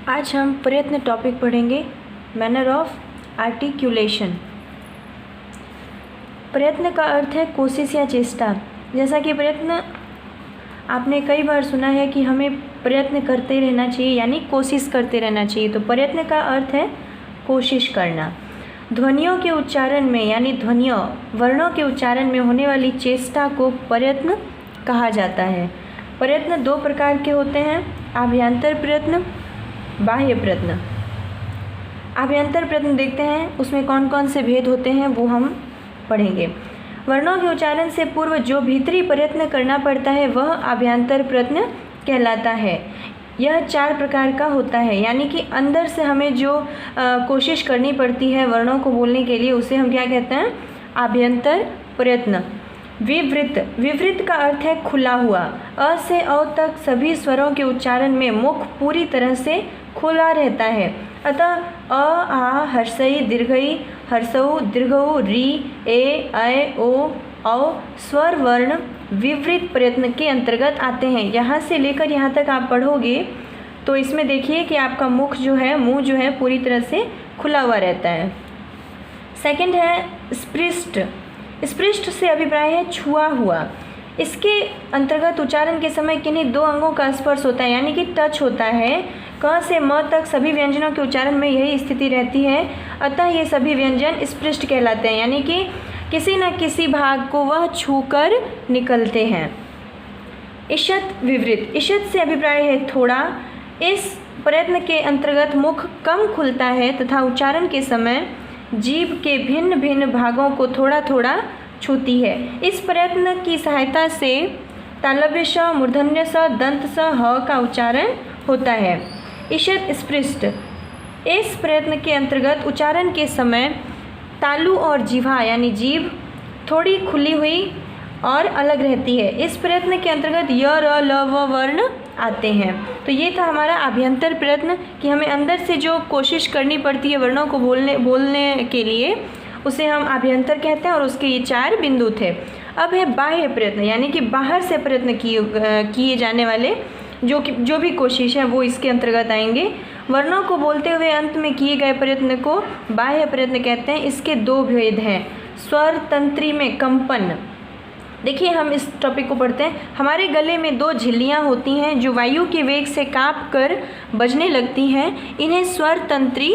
आज हम प्रयत्न टॉपिक पढ़ेंगे, मैनर ऑफ आर्टिकुलेशन। प्रयत्न का अर्थ है कोशिश या चेष्टा। जैसा कि प्रयत्न आपने कई बार सुना है कि हमें प्रयत्न करते रहना चाहिए, यानी कोशिश करते रहना चाहिए। तो प्रयत्न का अर्थ है कोशिश करना। ध्वनियों के उच्चारण में, यानी ध्वनियों वर्णों के उच्चारण में होने वाली चेष्टा को प्रयत्न कहा जाता है। प्रयत्न दो प्रकार के होते हैं, आभ्यंतर प्रयत्न, बाह्य प्रयत्न। आभ्यंतर प्रयत्न देखते हैं, उसमें कौन कौन से भेद होते हैं वो हम पढ़ेंगे। वर्णों के उच्चारण से पूर्व जो भीतरी प्रयत्न करना पड़ता है वह आभ्यंतर प्रयत्न कहलाता है। यह 4 प्रकार का होता है, यानी कि अंदर से हमें जो कोशिश करनी पड़ती है वर्णों को बोलने के लिए, उसे हम क्या कहते हैं? आभ्यंतर प्रयत्न। विवृत, विवृत का अर्थ है खुला हुआ। अ से औ तक सभी स्वरों के उच्चारण में मुख पूरी तरह से खुला रहता है। अतः अ, आ, हर्षई, दीर्घई, हर्षऊ, दीर्घऊ, री, ए, ऐ, ओ, औ स्वर वर्ण विवृत प्रयत्न के अंतर्गत आते हैं। यहाँ से लेकर यहाँ तक आप पढ़ोगे तो इसमें देखिए कि आपका मुख जो है, मुंह जो है पूरी तरह से खुला हुआ रहता है। सेकंड है स्पृष्ट। स्पृष्ट से अभिप्राय है छुआ हुआ। इसके अंतर्गत उच्चारण के समय किन्हीं 2 अंगों का स्पर्श होता है, यानी कि टच होता है। क से म तक सभी व्यंजनों के उच्चारण में यही स्थिति रहती है, अतः ये सभी व्यंजन स्पृष्ट कहलाते हैं, यानी कि किसी न किसी भाग को वह छूकर निकलते हैं। ईषत् विवृत। ईषत् से अभिप्राय है थोड़ा। इस प्रयत्न के अंतर्गत मुख कम खुलता है तथा उच्चारण के समय जीभ के भिन्न भिन्न भागों को थोड़ा थोड़ा छूती है। इस प्रयत्न की सहायता से तालव्य स, मूर्धन्य स, दंत स, ह का उच्चारण होता है। ईषत् स्पृष्ट। इस प्रयत्न के अंतर्गत उच्चारण के समय तालु और जिह्वा यानी जीभ थोड़ी खुली हुई और अलग रहती है। इस प्रयत्न के अंतर्गत य, र, ल, व वर्ण आते हैं। तो ये था हमारा आभ्यंतर प्रयत्न कि हमें अंदर से जो कोशिश करनी पड़ती है वर्णों को बोलने के लिए, उसे हम आभ्यंतर कहते हैं, और उसके ये 4 बिंदु थे। अब है बाह्य प्रयत्न, यानी कि बाहर से प्रयत्न किए जाने वाले जो भी कोशिश है वो इसके अंतर्गत आएंगे। वर्णों को बोलते हुए अंत में किए गए प्रयत्न को बाह्य प्रयत्न कहते हैं। इसके 2 भेद हैं। स्वर तंत्री में कंपन। देखिए हम इस टॉपिक को पढ़ते हैं। हमारे गले में 2 झिल्लियाँ होती हैं जो वायु के वेग से काँप कर बजने लगती हैं। इन्हें स्वर तंत्री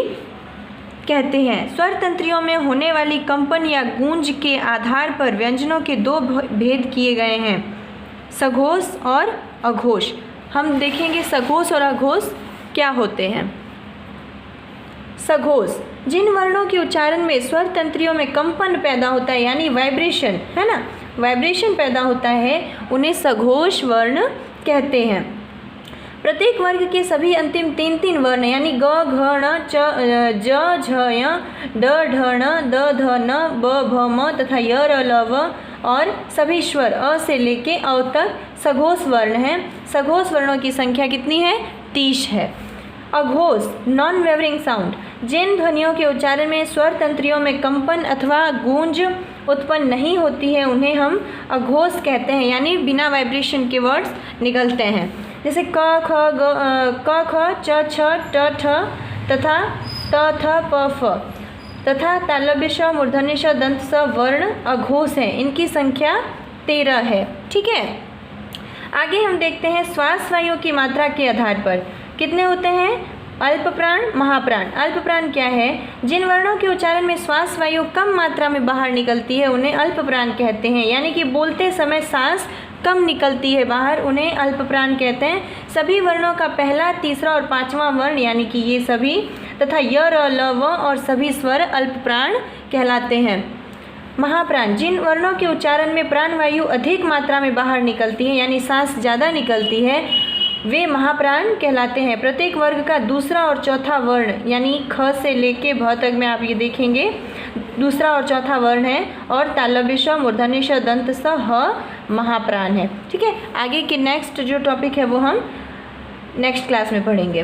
कहते हैं। स्वर तंत्रियों में होने वाली कंपन या गूंज के आधार पर व्यंजनों के 2 भेद किए गए हैं, सघोष और अघोष। हम देखेंगे सघोष और अघोष क्या होते हैं। सघोष, जिन वर्णों के उच्चारण में स्वर तंत्रियों में कंपन पैदा होता है, यानी वाइब्रेशन, है ना, वाइब्रेशन पैदा होता है, उन्हें सघोष वर्ण कहते हैं। प्रत्येक वर्ग के सभी अंतिम 3 वर्ण, यानी ग, घ, ण, च, ज, झ, य, ड, ढ, ण, द, ध, न, ब, भ, म तथा य, र, ल, व और सभी स्वर अ से लेके औ तक सघोष वर्ण हैं। सघोष वर्णों की संख्या कितनी है? 30 है। अघोष, नॉन वेवरिंग साउंड, जिन ध्वनियों के उच्चारण में स्वर तंत्रियों में कंपन अथवा गूंज उत्पन्न नहीं होती है उन्हें हम अघोष कहते हैं, यानी बिना वाइब्रेशन के वर्ड्स निकलते हैं। जैसे क, ख, ग, क, ख, च, छ, ट, ठ तथा त, थ, प, फ तथा तालव्य श, मूर्धन्य श, दंत स वर्ण अघोष हैं। इनकी संख्या 13 है। ठीक है, आगे हम देखते हैं श्वास वायु की मात्रा के आधार पर कितने होते हैं? अल्प प्राण, महाप्राण। अल्प प्राण क्या है? जिन वर्णों के उच्चारण में श्वास वायु कम मात्रा में बाहर निकलती है उन्हें अल्प प्राण कहते हैं, यानी कि बोलते समय सांस कम निकलती है बाहर, उन्हें अल्प प्राण कहते हैं। सभी वर्णों का पहला, तीसरा और 5वां वर्ण, यानी कि ये सभी तथा य, र, ल, व और सभी स्वर अल्प प्राण कहलाते हैं। महाप्राण, जिन वर्णों के उच्चारण में प्राण वायु अधिक मात्रा में बाहर निकलती है, यानी सांस ज़्यादा निकलती है, वे महाप्राण कहलाते हैं। प्रत्येक वर्ग का दूसरा और चौथा वर्ण, यानी ख से लेके भ तक में आप ये देखेंगे दूसरा और चौथा वर्ण है, और तालव्य श, मूर्धन्य श, दंत स, ह महाप्राण है। ठीक है, आगे के नेक्स्ट जो टॉपिक है वो हम नेक्स्ट क्लास में पढ़ेंगे।